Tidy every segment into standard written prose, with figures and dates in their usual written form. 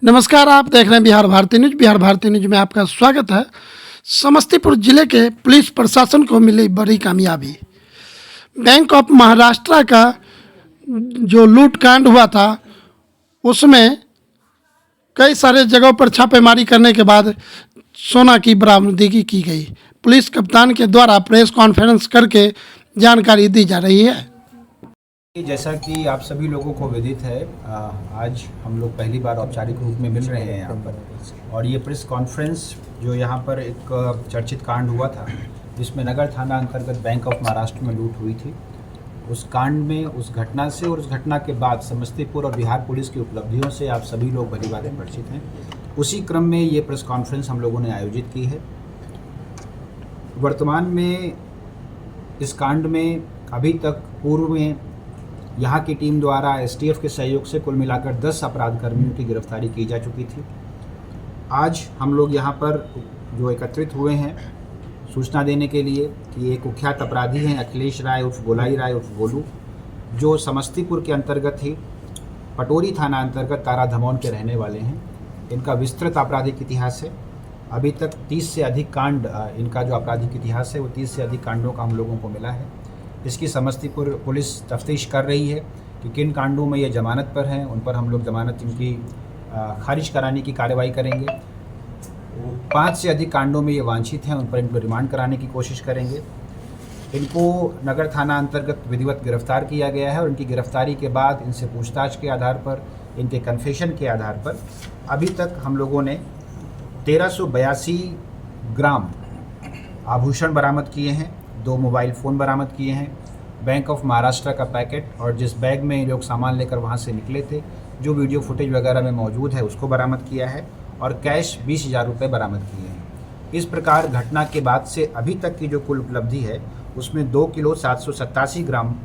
नमस्कार, आप देख रहे हैं बिहार भारती न्यूज। बिहार भारती न्यूज में आपका स्वागत है। समस्तीपुर जिले के पुलिस प्रशासन को मिली बड़ी कामयाबी। बैंक ऑफ महाराष्ट्र का जो लूट कांड हुआ था, उसमें कई सारे जगहों पर छापेमारी करने के बाद सोना की बरामदगी की गई। पुलिस कप्तान के द्वारा प्रेस कॉन्फ्रेंस करके जानकारी दी जा रही है। जैसा कि आप सभी लोगों को विदित है, आज हम लोग पहली बार औपचारिक रूप में मिल रहे हैं यहाँ पर, और ये प्रेस कॉन्फ्रेंस जो यहाँ पर एक चर्चित कांड हुआ था जिसमें नगर थाना अंतर्गत बैंक ऑफ महाराष्ट्र में लूट हुई थी, उस कांड में, उस घटना से और उस घटना के बाद समस्तीपुर और बिहार पुलिस की उपलब्धियों से आप सभी लोग भली भांति परिचित हैं। उसी क्रम में ये प्रेस कॉन्फ्रेंस हम लोगों ने आयोजित की है। वर्तमान में इस कांड में अभी तक पूर्व में यहाँ की टीम द्वारा एसटीएफ के सहयोग से कुल मिलाकर 10 अपराध कर्मियों की गिरफ्तारी की जा चुकी थी। आज हम लोग यहाँ पर जो एकत्रित हुए हैं सूचना देने के लिए कि एक कुख्यात अपराधी हैं अखिलेश राय उर्फ गोलाई राय उर्फ गोलू, जो समस्तीपुर के अंतर्गत ही पटोरी थाना अंतर्गत तारा धमौन के रहने वाले हैं। इनका विस्तृत आपराधिक इतिहास है। अभी तक 30 से अधिक कांड, इनका जो आपराधिक इतिहास है वो 30 से अधिक कांडों का हम लोगों को मिला है। इसकी समस्तीपुर पुलिस तफ्तीश कर रही है कि किन कांडों में ये जमानत पर हैं, उन पर हम लोग जमानत इनकी खारिज कराने की कार्रवाई करेंगे। 5 से अधिक कांडों में ये वांछित हैं, उन पर इनको रिमांड कराने की कोशिश करेंगे। इनको नगर थाना अंतर्गत विधिवत गिरफ्तार किया गया है और इनकी गिरफ्तारी के बाद इनसे पूछताछ के आधार पर, इनके कन्फेशन के आधार पर अभी तक हम लोगों ने 1382 ग्राम आभूषण बरामद किए हैं, 2 मोबाइल फ़ोन बरामद किए हैं, बैंक ऑफ महाराष्ट्र का पैकेट और जिस बैग में ये लोग सामान लेकर वहाँ से निकले थे, जो वीडियो फुटेज वगैरह में मौजूद है, उसको बरामद किया है और कैश 20,000 रुपये बरामद किए हैं। इस प्रकार घटना के बाद से अभी तक की जो कुल उपलब्धि है उसमें 2 किलो 787 ग्राम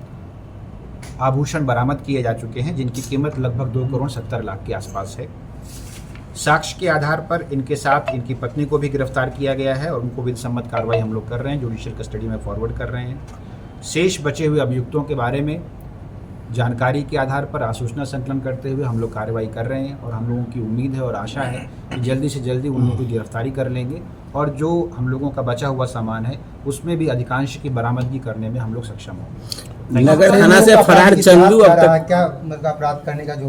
आभूषण बरामद किए जा चुके हैं, जिनकी कीमत लगभग 2 करोड़ 70 लाख के आसपास है। साक्ष्य के आधार पर इनके साथ इनकी पत्नी को भी गिरफ्तार किया गया है और उनको विधि सम्मत कार्रवाई हम लोग कर रहे हैं, जुडिशियल कस्टडी में फॉरवर्ड कर रहे हैं। शेष बचे हुए अभियुक्तों के बारे में जानकारी के आधार पर आसूचना संकलन करते हुए हम लोग कार्रवाई कर रहे हैं और हम लोगों की उम्मीद है और आशा है कि जल्दी से जल्दी उन लोगों की गिरफ्तारी कर लेंगे और जो हम लोगों का बचा हुआ सामान है उसमें भी अधिकांश की बरामदगी करने में हम लोग सक्षम होंगे। नगर थाना से फरार चंदू अब तक क्या अपराध करने का जो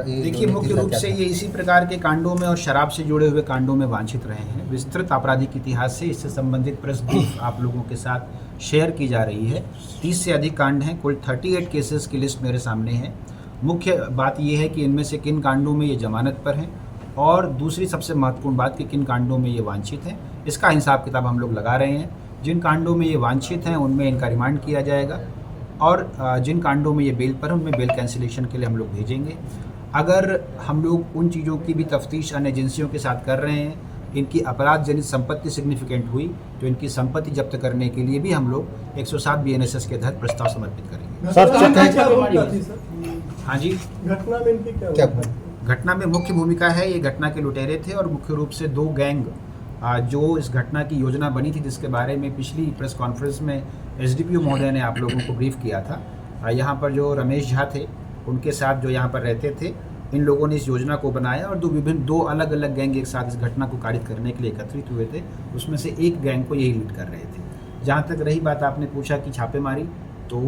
देखिए, मुख्य रूप से ये इसी प्रकार के कांडों में और शराब से जुड़े हुए कांडों में वांछित रहे हैं। विस्तृत आपराधिक इतिहास से इससे संबंधित प्रेस ब्रीफ आप लोगों के साथ शेयर की जा रही है। 30 से अधिक कांड हैं, कुल 38 केसेस की लिस्ट मेरे सामने है। मुख्य बात यह है कि इनमें से किन कांडों में ये जमानत पर हैं और दूसरी सबसे महत्वपूर्ण बात कि किन कांडों में ये वांछित हैं। इसका हिसाब किताब हम लोग लगा रहे हैं। जिन कांडों में ये वांछित हैं उनमें इनका रिमांड किया जाएगा और जिन कांडों में ये बेल पर हैं उनमें बेल कैंसिलेशन के लिए हम लोग भेजेंगे। अगर हम लोग उन चीज़ों की भी तफ्तीश अन्य एजेंसियों के साथ कर रहे हैं, इनकी अपराध जनित संपत्ति सिग्निफिकेंट हुई तो इनकी संपत्ति जब्त करने के लिए भी हम लोग 107 BNSS के तहत प्रस्ताव समर्पित करेंगे। हाँ जी, घटना में मुख्य भूमिका है, ये घटना के लुटेरे थे और मुख्य रूप से 2 गैंग जो इस घटना की योजना बनी थी, जिसके बारे में पिछली प्रेस कॉन्फ्रेंस में एसडीपीओ महोदय ने आप लोगों को ब्रीफ किया था। यहाँ पर जो रमेश झा थे उनके साथ जो यहाँ पर रहते थे, इन लोगों ने इस योजना को बनाया और 2 अलग अलग गैंग एक साथ इस घटना को कारित करने के लिए एकत्रित हुए थे। उसमें से एक गैंग को यही लीड कर रहे थे। जहाँ तक रही बात, आपने पूछा कि छापेमारी, तो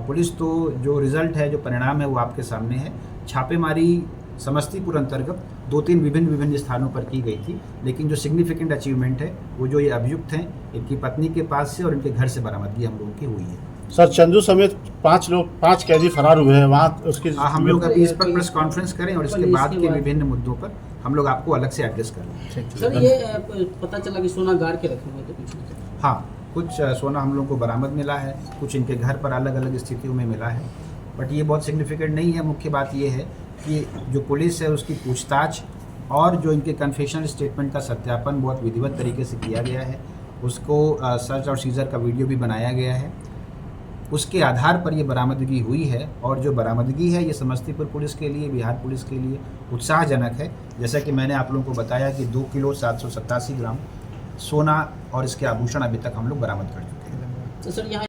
पुलिस तो जो रिज़ल्ट है, जो परिणाम है वो आपके सामने है। छापेमारी समस्तीपुर अंतर्गत 2-3 विभिन्न स्थानों पर की गई थी, लेकिन जो सिग्निफिकेंट अचीवमेंट है वो जो ये अभियुक्त हैं, इनकी पत्नी के पास से और इनके घर से बरामदगी हम लोगों की हुई है। सर, चंदू समेत 5 कैदी फरार हुए हैं वहाँ, उसकी हम लोग अभी इस पर प्रेस कॉन्फ्रेंस करें और इसके बाद के विभिन्न मुद्दों पर हम लोग आपको अलग से एड्रेस करें। सर, ये पता चला कि सोना गाड़ के रखे हुए थे पीछे से। हाँ, कुछ सोना हम लोगों को बरामद मिला है, कुछ इनके घर पर अलग अलग स्थितियों में मिला है, बट ये बहुत सिग्निफिकेंट नहीं है। मुख्य बात ये है कि जो पुलिस है उसकी पूछताछ और जो इनके कन्फेशनल स्टेटमेंट का सत्यापन बहुत विधिवत तरीके से किया गया है। उसको सर्च और सीजर का वीडियो भी बनाया गया है। उसके आधार पर ये बरामदगी हुई है और जो बरामदगी है ये समस्तीपुर पुलिस के लिए, बिहार पुलिस के लिए उत्साहजनक है। जैसा कि मैंने आप लोगों को बताया कि 2 किलो 787 ग्राम सोना और इसके आभूषण अभी तक हम लोग बरामद कर चुके हैं। तो सर, यहाँ